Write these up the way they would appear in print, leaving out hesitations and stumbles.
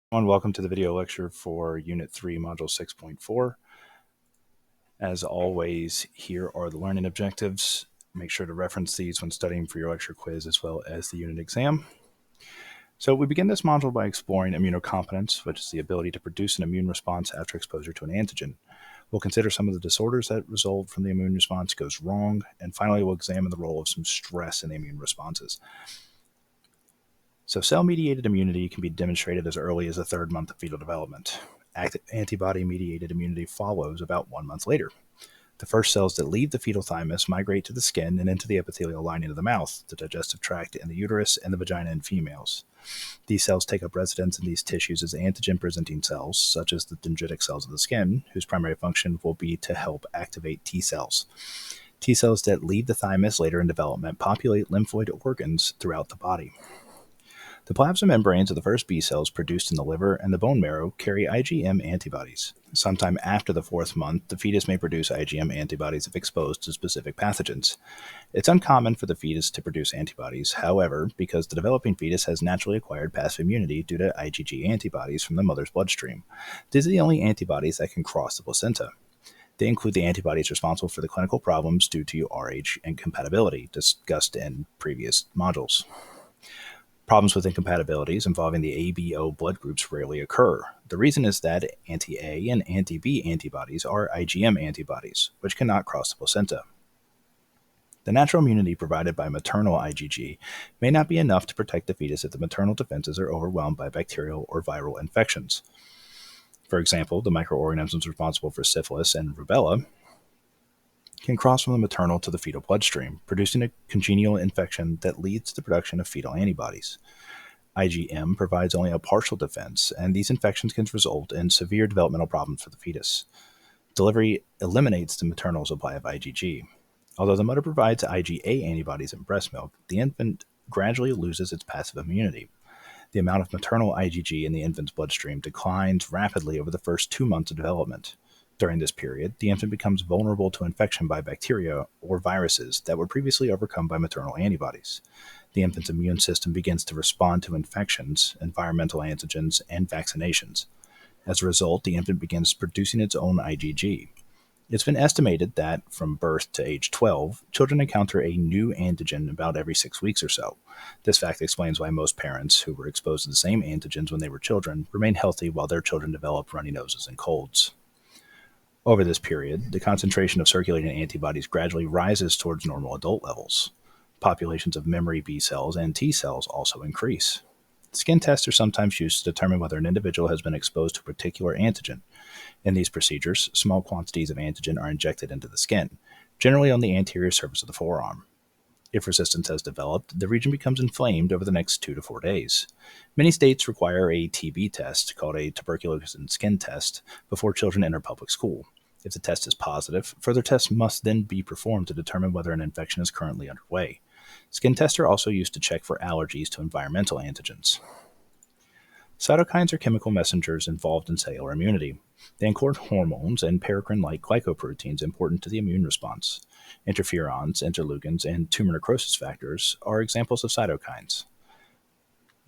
Welcome to the video lecture for Unit 3, Module 6.4. As always, here are the learning objectives. Make sure to reference these when studying for your lecture quiz as well as the unit exam. So we begin this module by exploring immunocompetence, which is the ability to produce an immune response after exposure to an antigen. We'll consider some of the disorders that result from the immune response goes wrong, and finally we'll examine the role of some stress in the immune responses. So cell-mediated immunity can be demonstrated as early as the third month of fetal development. Active antibody-mediated immunity follows about 1 month later. The first cells that leave the fetal thymus migrate to the skin and into the epithelial lining of the mouth, the digestive tract, and the uterus, and the vagina in females. These cells take up residence in these tissues as antigen-presenting cells, such as the dendritic cells of the skin, whose primary function will be to help activate T cells. T cells that leave the thymus later in development populate lymphoid organs throughout the body. The plasma membranes of the first B cells produced in the liver and the bone marrow carry IgM antibodies. Sometime after the 4th month, the fetus may produce IgM antibodies if exposed to specific pathogens. It's uncommon for the fetus to produce antibodies, however, because the developing fetus has naturally acquired passive immunity due to IgG antibodies from the mother's bloodstream. These are the only antibodies that can cross the placenta. They include the antibodies responsible for the clinical problems due to Rh incompatibility, discussed in previous modules. Problems with incompatibilities involving the ABO blood groups rarely occur. The reason is that anti-A and anti-B antibodies are IgM antibodies, which cannot cross the placenta. The natural immunity provided by maternal IgG may not be enough to protect the fetus if the maternal defenses are overwhelmed by bacterial or viral infections. For example, the microorganisms responsible for syphilis and rubella can cross from the maternal to the fetal bloodstream, producing a congenial infection that leads to the production of fetal antibodies. IgM provides only a partial defense, and these infections can result in severe developmental problems for the fetus. Delivery eliminates the maternal supply of IgG. Although the mother provides IgA antibodies in breast milk, the infant gradually loses its passive immunity. The amount of maternal IgG in the infant's bloodstream declines rapidly over the first 2 months of development. During this period, the infant becomes vulnerable to infection by bacteria or viruses that were previously overcome by maternal antibodies. The infant's immune system begins to respond to infections, environmental antigens, and vaccinations. As a result, the infant begins producing its own IgG. It's been estimated that from birth to age 12, children encounter a new antigen about every 6 weeks or so. This fact explains why most parents who were exposed to the same antigens when they were children remain healthy while their children develop runny noses and colds. Over this period, the concentration of circulating antibodies gradually rises towards normal adult levels. Populations of memory B cells and T cells also increase. Skin tests are sometimes used to determine whether an individual has been exposed to a particular antigen. In these procedures, small quantities of antigen are injected into the skin, generally on the anterior surface of the forearm. If resistance has developed, the region becomes inflamed over the next 2 to 4 days. Many states require a TB test, called a tuberculous skin test, before children enter public school. If the test is positive, further tests must then be performed to determine whether an infection is currently underway. Skin tests are also used to check for allergies to environmental antigens. Cytokines are chemical messengers involved in cellular immunity. They encode hormones and paracrine-like glycoproteins important to the immune response. Interferons, interleukins, and tumor necrosis factors are examples of cytokines.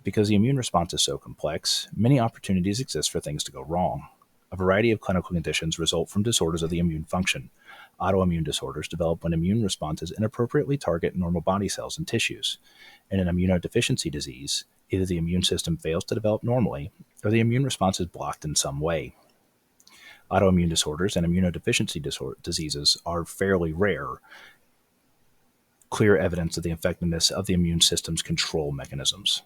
Because the immune response is so complex, many opportunities exist for things to go wrong. A variety of clinical conditions result from disorders of the immune function. Autoimmune disorders develop when immune responses inappropriately target normal body cells and tissues. In an immunodeficiency disease, either the immune system fails to develop normally, or the immune response is blocked in some way. Autoimmune disorders and immunodeficiency diseases are fairly rare, clear evidence of the effectiveness of the immune system's control mechanisms.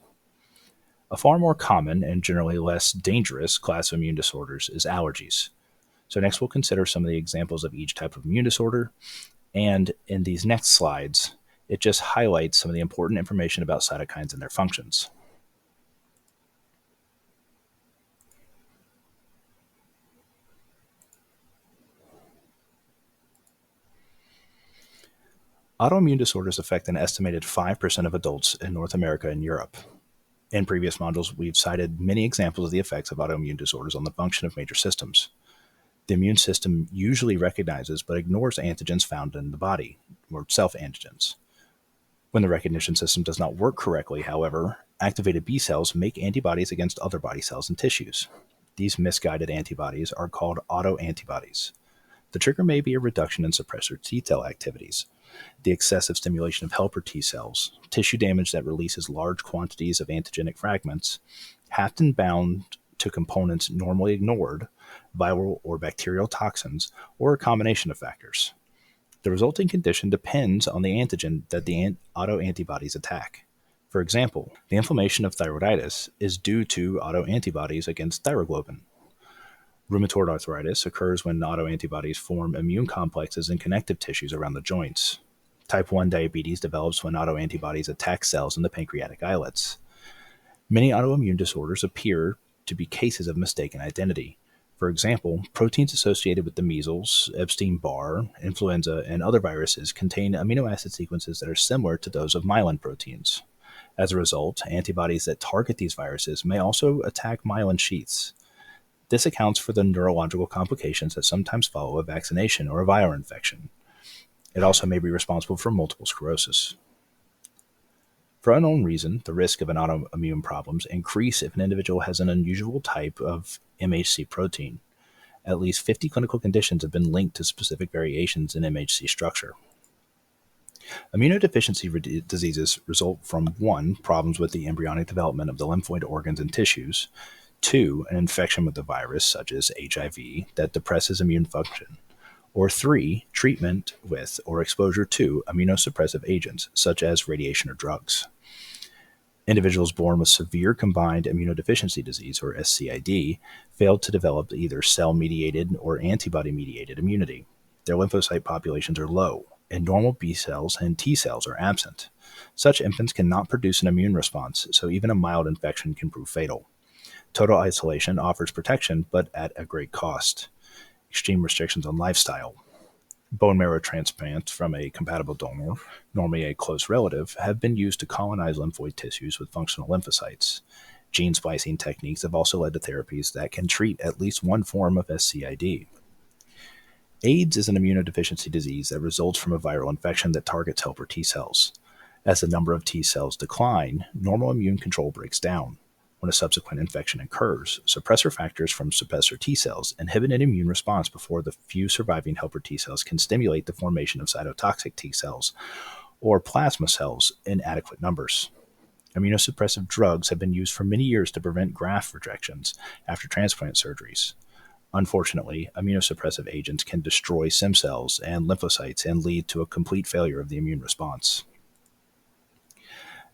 A far more common and generally less dangerous class of immune disorders is allergies. So next we'll consider some of the examples of each type of immune disorder, and in these next slides, it just highlights some of the important information about cytokines and their functions. Autoimmune disorders affect an estimated 5% of adults in North America and Europe. In previous modules, we've cited many examples of the effects of autoimmune disorders on the function of major systems. The immune system usually recognizes but ignores antigens found in the body, or self-antigens. When the recognition system does not work correctly, however, activated B cells make antibodies against other body cells and tissues. These misguided antibodies are called autoantibodies. The trigger may be a reduction in suppressor T cell activities, the excessive stimulation of helper T cells, tissue damage that releases large quantities of antigenic fragments, often bound to components normally ignored, viral or bacterial toxins, or a combination of factors. The resulting condition depends on the antigen that the autoantibodies attack. For example, the inflammation of thyroiditis is due to autoantibodies against thyroglobin. Rheumatoid arthritis occurs when autoantibodies form immune complexes in connective tissues around the joints. Type 1 diabetes develops when autoantibodies attack cells in the pancreatic islets. Many autoimmune disorders appear to be cases of mistaken identity. For example, proteins associated with the measles, Epstein-Barr, influenza, and other viruses contain amino acid sequences that are similar to those of myelin proteins. As a result, antibodies that target these viruses may also attack myelin sheaths. This accounts for the neurological complications that sometimes follow a vaccination or a viral infection. It also may be responsible for multiple sclerosis. For unknown reason, the risk of an autoimmune problems increase if an individual has an unusual type of MHC protein. At least 50 clinical conditions have been linked to specific variations in MHC structure. Immunodeficiency diseases result from 1. Problems with the embryonic development of the lymphoid organs and tissues, 2. An infection with the virus, such as HIV, that depresses immune function, or 3. Treatment with or exposure to immunosuppressive agents, such as radiation or drugs. Individuals born with severe combined immunodeficiency disease, or SCID, failed to develop either cell-mediated or antibody-mediated immunity. Their lymphocyte populations are low, and normal B cells and T cells are absent. Such infants cannot produce an immune response, so even a mild infection can prove fatal. Total isolation offers protection, but at a great cost. Extreme restrictions on lifestyle. Bone marrow transplants from a compatible donor, normally a close relative, have been used to colonize lymphoid tissues with functional lymphocytes. Gene splicing techniques have also led to therapies that can treat at least one form of SCID. AIDS is an immunodeficiency disease that results from a viral infection that targets helper T cells. As the number of T cells decline, normal immune control breaks down. When a subsequent infection occurs, suppressor factors from suppressor T cells inhibit an immune response before the few surviving helper T cells can stimulate the formation of cytotoxic T cells or plasma cells in adequate numbers. Immunosuppressive drugs have been used for many years to prevent graft rejections after transplant surgeries. Unfortunately, immunosuppressive agents can destroy stem cells and lymphocytes and lead to a complete failure of the immune response.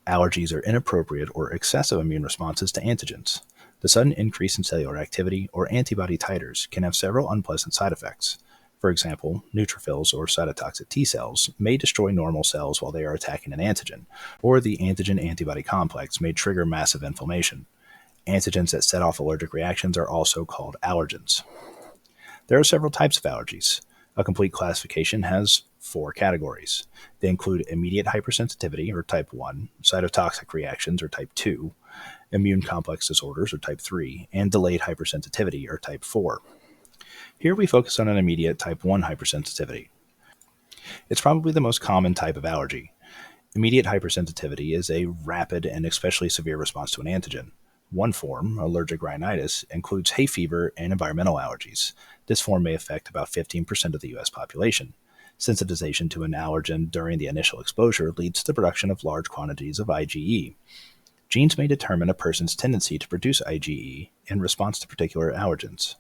Allergies are inappropriate or excessive immune responses to antigens. The sudden increase in cellular activity or antibody titers can have several unpleasant side effects. For example, neutrophils or cytotoxic T cells may destroy normal cells while they are attacking an antigen, or the antigen-antibody complex may trigger massive inflammation. Antigens that set off allergic reactions are also called allergens. There are several types of allergies. A complete classification has 4 categories. They include immediate hypersensitivity, or type 1, cytotoxic reactions, or type 2, immune complex disorders, or type 3, and delayed hypersensitivity, or type 4. Here we focus on an immediate type 1 hypersensitivity. It's probably the most common type of allergy. Immediate hypersensitivity is a rapid and especially severe response to an antigen. One form, allergic rhinitis, includes hay fever and environmental allergies. This form may affect about 15% of the U.S. population. Sensitization to an allergen during the initial exposure leads to the production of large quantities of IgE. Genes may determine a person's tendency to produce IgE in response to particular allergens.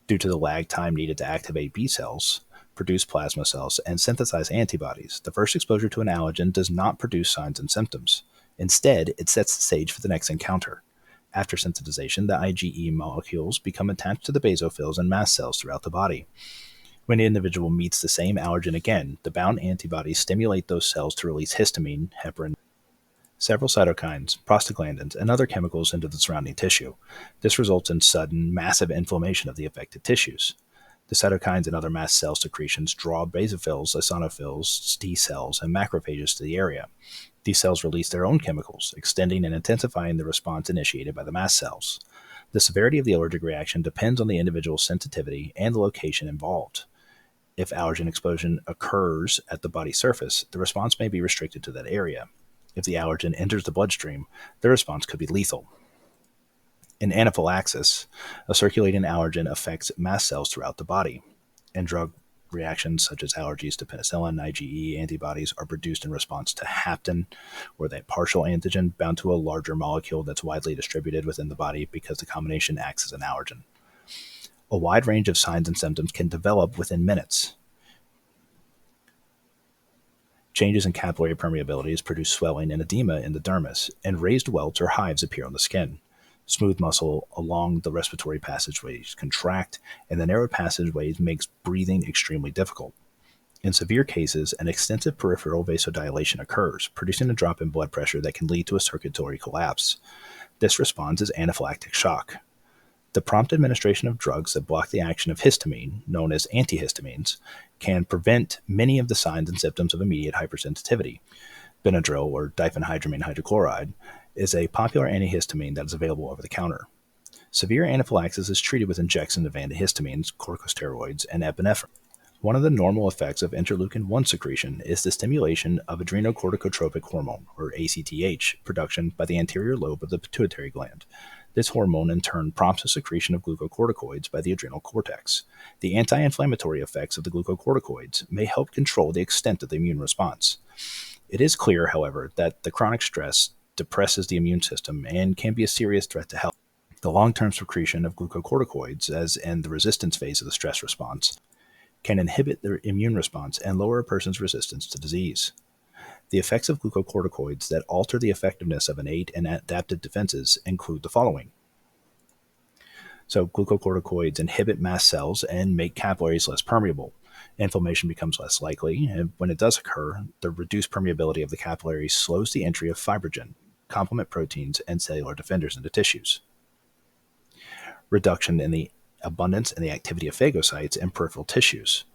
Due to the lag time needed to activate B cells, produce plasma cells, and synthesize antibodies, the first exposure to an allergen does not produce signs and symptoms. Instead, it sets the stage for the next encounter. After sensitization, the IgE molecules become attached to the basophils and mast cells throughout the body. When the individual meets the same allergen again, the bound antibodies stimulate those cells to release histamine, heparin, several cytokines, prostaglandins, and other chemicals into the surrounding tissue. This results in sudden, massive inflammation of the affected tissues. The cytokines and other mast cell secretions draw basophils, eosinophils, T cells, and macrophages to the area. These cells release their own chemicals, extending and intensifying the response initiated by the mast cells. The severity of the allergic reaction depends on the individual's sensitivity and the location involved. If allergen exposure occurs at the body surface, the response may be restricted to that area. If the allergen enters the bloodstream, the response could be lethal. In anaphylaxis, a circulating allergen affects mast cells throughout the body, and drug reactions such as allergies to penicillin, IgE antibodies are produced in response to hapten, or that partial antigen bound to a larger molecule that's widely distributed within the body because the combination acts as an allergen. A wide range of signs and symptoms can develop within minutes. Changes in capillary permeabilities produce swelling and edema in the dermis, and raised welts or hives appear on the skin. Smooth muscle along the respiratory passageways contract, and the narrowed passageways makes breathing extremely difficult. In severe cases, an extensive peripheral vasodilation occurs, producing a drop in blood pressure that can lead to a circulatory collapse. This response is anaphylactic shock. The prompt administration of drugs that block the action of histamine, known as antihistamines, can prevent many of the signs and symptoms of immediate hypersensitivity. Benadryl, or diphenhydramine hydrochloride, is a popular antihistamine that is available over the counter. Severe anaphylaxis is treated with injections of antihistamines, corticosteroids, and epinephrine. One of the normal effects of interleukin-1 secretion is the stimulation of adrenocorticotropic hormone, or ACTH, production by the anterior lobe of the pituitary gland. This hormone in turn prompts the secretion of glucocorticoids by the adrenal cortex. The anti-inflammatory effects of the glucocorticoids may help control the extent of the immune response. It is clear, however, that the chronic stress depresses the immune system and can be a serious threat to health. The long-term secretion of glucocorticoids, as in the resistance phase of the stress response, can inhibit the immune response and lower a person's resistance to disease. The effects of glucocorticoids that alter the effectiveness of innate and adaptive defenses include the following. So, glucocorticoids inhibit mast cells and make capillaries less permeable. Inflammation becomes less likely, and when it does occur, the reduced permeability of the capillaries slows the entry of fibrogen, complement proteins, and cellular defenders into tissues. Reduction in the abundance and the activity of phagocytes in peripheral tissues.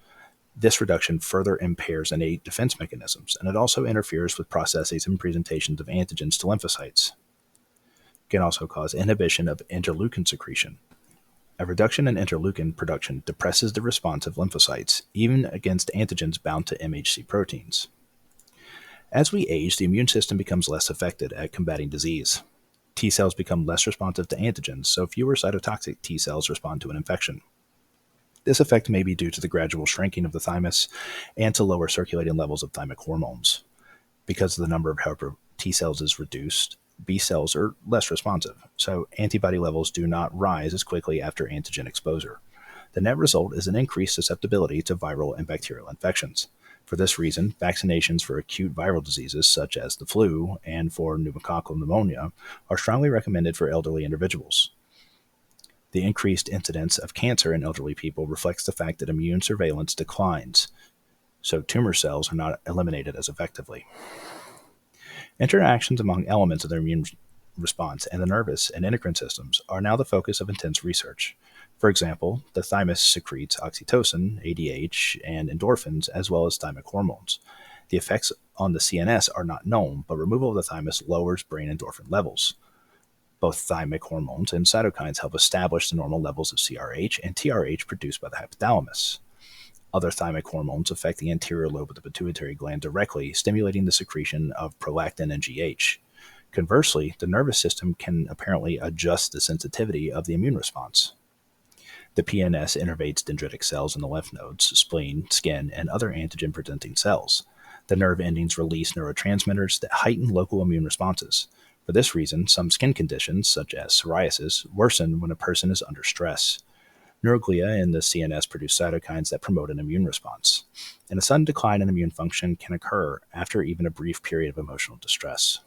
This reduction further impairs innate defense mechanisms, and it also interferes with processes and presentations of antigens to lymphocytes. It can also cause inhibition of interleukin secretion. A reduction in interleukin production depresses the response of lymphocytes, even against antigens bound to MHC proteins. As we age, the immune system becomes less effective at combating disease. T cells become less responsive to antigens, so fewer cytotoxic T cells respond to an infection. This effect may be due to the gradual shrinking of the thymus and to lower circulating levels of thymic hormones. Because the number of helper T cells is reduced, B cells are less responsive, so antibody levels do not rise as quickly after antigen exposure. The net result is an increased susceptibility to viral and bacterial infections. For this reason, vaccinations for acute viral diseases such as the flu and for pneumococcal pneumonia are strongly recommended for elderly individuals. The increased incidence of cancer in elderly people reflects the fact that immune surveillance declines, so tumor cells are not eliminated as effectively. Interactions among elements of the immune response and the nervous and endocrine systems are now the focus of intense research. For example, the thymus secretes oxytocin, ADH, and endorphins, as well as thymic hormones. The effects on the CNS are not known, but removal of the thymus lowers brain endorphin levels. Both thymic hormones and cytokines help establish the normal levels of CRH and TRH produced by the hypothalamus. Other thymic hormones affect the anterior lobe of the pituitary gland directly, stimulating the secretion of prolactin and GH. Conversely, the nervous system can apparently adjust the sensitivity of the immune response. The PNS innervates dendritic cells in the lymph nodes, spleen, skin, and other antigen-presenting cells. The nerve endings release neurotransmitters that heighten local immune responses. For this reason, some skin conditions, such as psoriasis, worsen when a person is under stress. Neuroglia in the CNS produce cytokines that promote an immune response, and a sudden decline in immune function can occur after even a brief period of emotional distress.